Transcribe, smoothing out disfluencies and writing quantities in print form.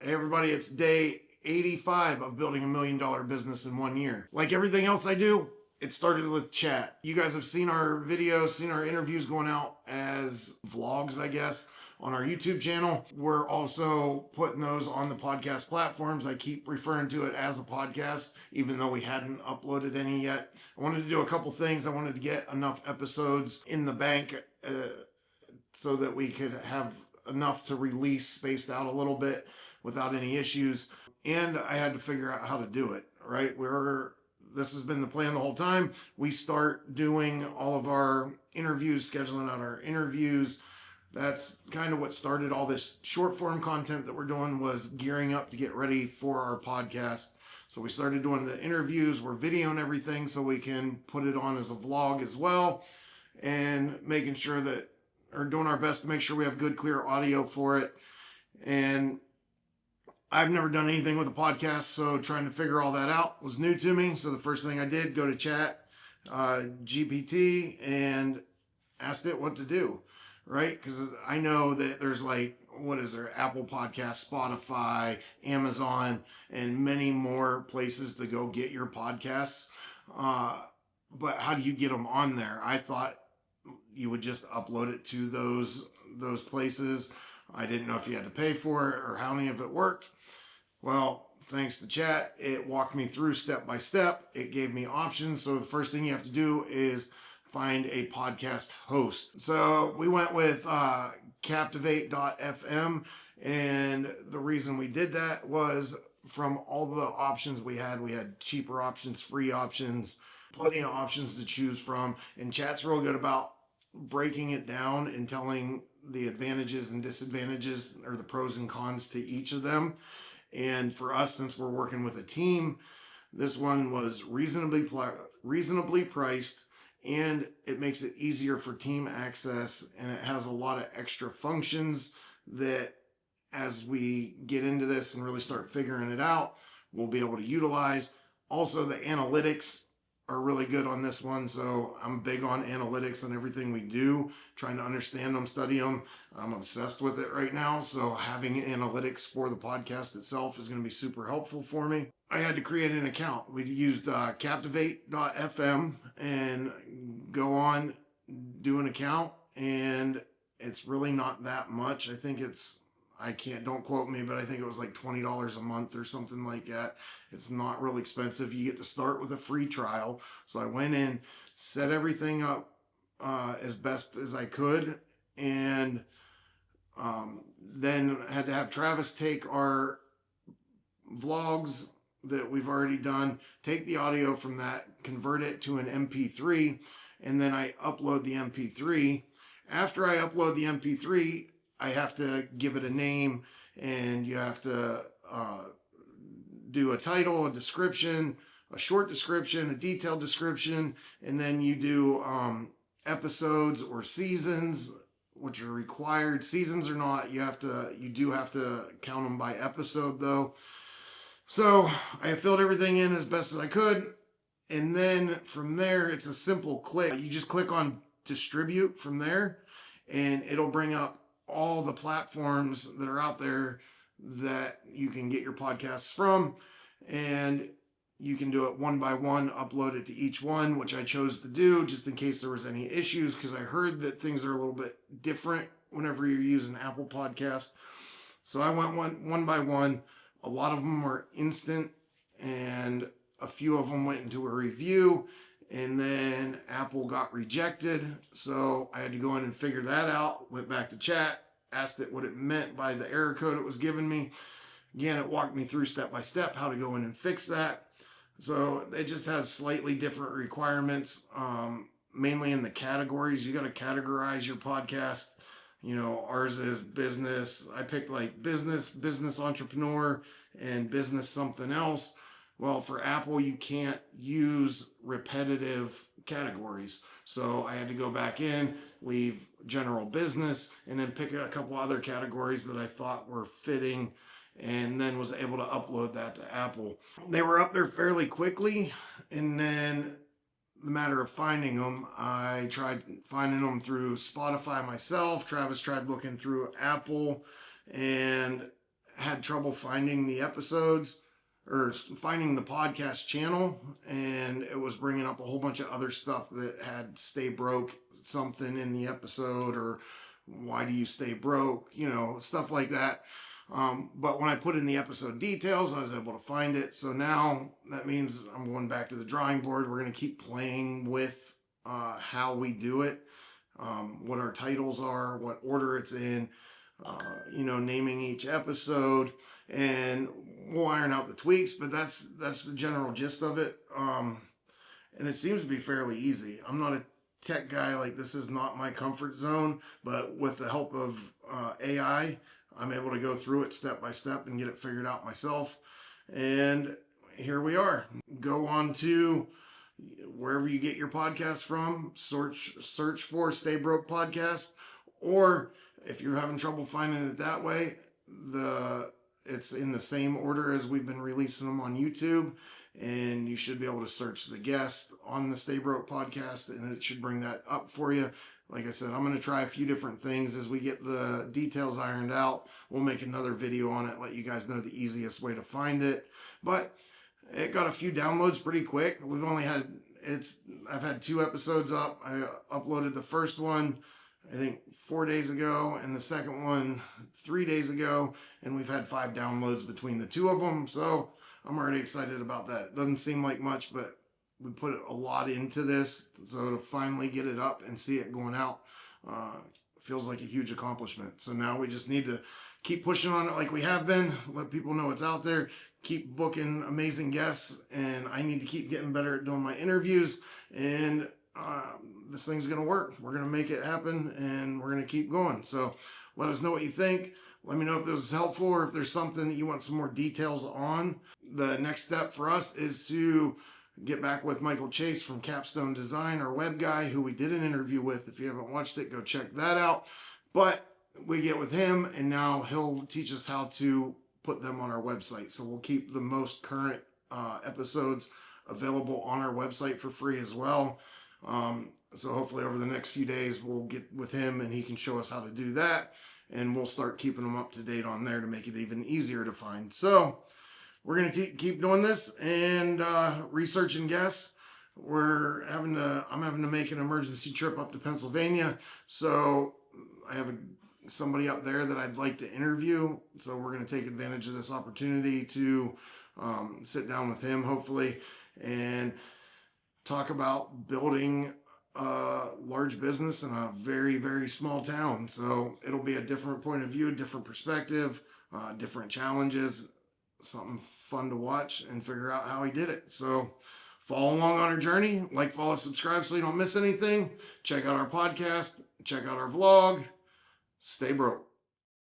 Hey everybody, it's day 85 of building $1 million business in 1 year. Like everything else I do, it started with chat. You guys have seen our videos, seen our interviews going out as vlogs, I guess, on our YouTube channel. We're also putting those on the podcast platforms. I keep referring to it as a podcast, even though we hadn't uploaded any yet. I wanted to do a couple things. I wanted to get enough episodes in the bank so that we could have enough to release spaced out a little bit without any issues. And I had to figure out how to do it, right? This has been the plan the whole time. We start doing all of our interviews, scheduling out our interviews. That's kind of what started all this short form content that we're doing, was gearing up to get ready for our podcast. So we started doing the interviews. We're videoing everything so we can put it on as a vlog as well, and making sure that, or doing our best to make sure we have good, clear audio for it. And I've never done anything with a podcast, so trying to figure all that out was new to me. So the first thing I did, go to Chat GPT and asked it what to do, right? Because I know that there's like, what is there? Apple Podcasts, Spotify, Amazon, and many more places to go get your podcasts. But how do you get them on there? I thought you would just upload it to those places. I didn't know if you had to pay for it or how any of it worked. Well, thanks to Chat, it walked me through step by step. It gave me options. So the first thing you have to do is find a podcast host. So we went with Captivate.fm, and the reason we did that was from all the options we had cheaper options, free options, plenty of options to choose from. And Chat's real good about breaking it down and telling the advantages and disadvantages, or the pros and cons to each of them. And for us, since we're working with a team, this one was reasonably priced, and it makes it easier for team access, and it has a lot of extra functions that, as we get into this and really start figuring it out, we'll be able to utilize. Also, the analytics are really good on this one. So I'm big on analytics on everything we do, trying to understand them, study them. I'm obsessed with it right now. So having analytics for the podcast itself is going to be super helpful for me. I had to create an account. We used Captivate.fm and go on, do an account, and it's really not that much. I think don't quote me, but I think it was like $20 a month or something like that. It's not real expensive. You get to start with a free trial. So I went in, set everything up as best as I could, and then had to have Travis take our vlogs that we've already done, take the audio from that, convert it to an MP3, and then I upload the MP3. After I upload the MP3, I have to give it a name, and you have to do a title, a description, a short description, a detailed description, and then you do episodes or seasons, which are required. Seasons or not, you do have to count them by episode though. So I filled everything in as best as I could, and then from there it's a simple click. You just click on distribute from there, and it'll bring up all the platforms that are out there that you can get your podcasts from, and you can do it one by one, upload it to each one, which I chose to do just in case there was any issues, because I heard that things are a little bit different whenever you're using Apple Podcast. So I went one by one. A lot of them were instant, and a few of them went into a review, and then Apple got rejected. So I had to go in and figure that out. Went back to Chat, asked it what it meant by the error code it was giving me. Again, it walked me through step by step how to go in and fix that. So it just has slightly different requirements, mainly in the categories. You got to categorize your podcast. You know, ours is business. I picked like business entrepreneur, and business something else. Well, for Apple, you can't use repetitive categories. So I had to go back in, leave general business, and then pick a couple other categories that I thought were fitting, and then was able to upload that to Apple. They were up there fairly quickly, and then the matter of finding them, I tried finding them through Spotify myself. Travis tried looking through Apple, and had trouble finding the episodes or finding the podcast channel, and it was bringing up a whole bunch of other stuff that had stay broke something in the episode, or why do you stay broke, stuff like that. But when I put in the episode details, I was able to find it. So now that means I'm going back to the drawing board. We're going to keep playing with how we do it, what our titles are, what order it's in, naming each episode, and we'll iron out the tweaks, but that's the general gist of it. And it seems to be fairly easy. I'm not a tech guy, like this is not my comfort zone, but with the help of AI, I'm able to go through it step by step and get it figured out myself. And here we are. Go on to wherever you get your podcast from, search for Stay Broke Podcast, or if you're having trouble finding it that way, it's in the same order as we've been releasing them on YouTube, and you should be able to search the guest on the Stay Broke Podcast, and it should bring that up for you. Like I said, I'm going to try a few different things. As we get the details ironed out, we'll make another video on it, let you guys know the easiest way to find it. But it got a few downloads pretty quick. I've had 2 episodes up. I uploaded the first one, I think 4 days ago, and the second one 3 days ago, and we've had 5 downloads between the 2 of them. So I'm already excited about that. It doesn't seem like much, but we put a lot into this, so to finally get it up and see it going out feels like a huge accomplishment. So now we just need to keep pushing on it like we have been, let people know it's out there, keep booking amazing guests, and I need to keep getting better at doing my interviews, and this thing's going to work. We're going to make it happen, and we're going to keep going. So let us know what you think. Let me know if this is helpful, or if there's something that you want some more details on. The next step for us is to get back with Michael Chase from Capstone Design, our web guy, who we did an interview with. If you haven't watched it, go check that out. But we get with him, and now he'll teach us how to put them on our website. So we'll keep the most current episodes available on our website for free as well. So hopefully over the next few days, we'll get with him and he can show us how to do that. And we'll start keeping them up to date on there to make it even easier to find. So we're going to keep doing this and researching guests. I'm having to make an emergency trip up to Pennsylvania. So I have somebody up there that I'd like to interview. So we're going to take advantage of this opportunity to sit down with him, hopefully, and talk about building a large business in a very, very small town. So it'll be a different point of view, a different perspective, different challenges, something fun to watch and figure out how he did it. So follow along on our journey, follow, subscribe so you don't miss anything. Check out our podcast, check out our vlog. Stay broke.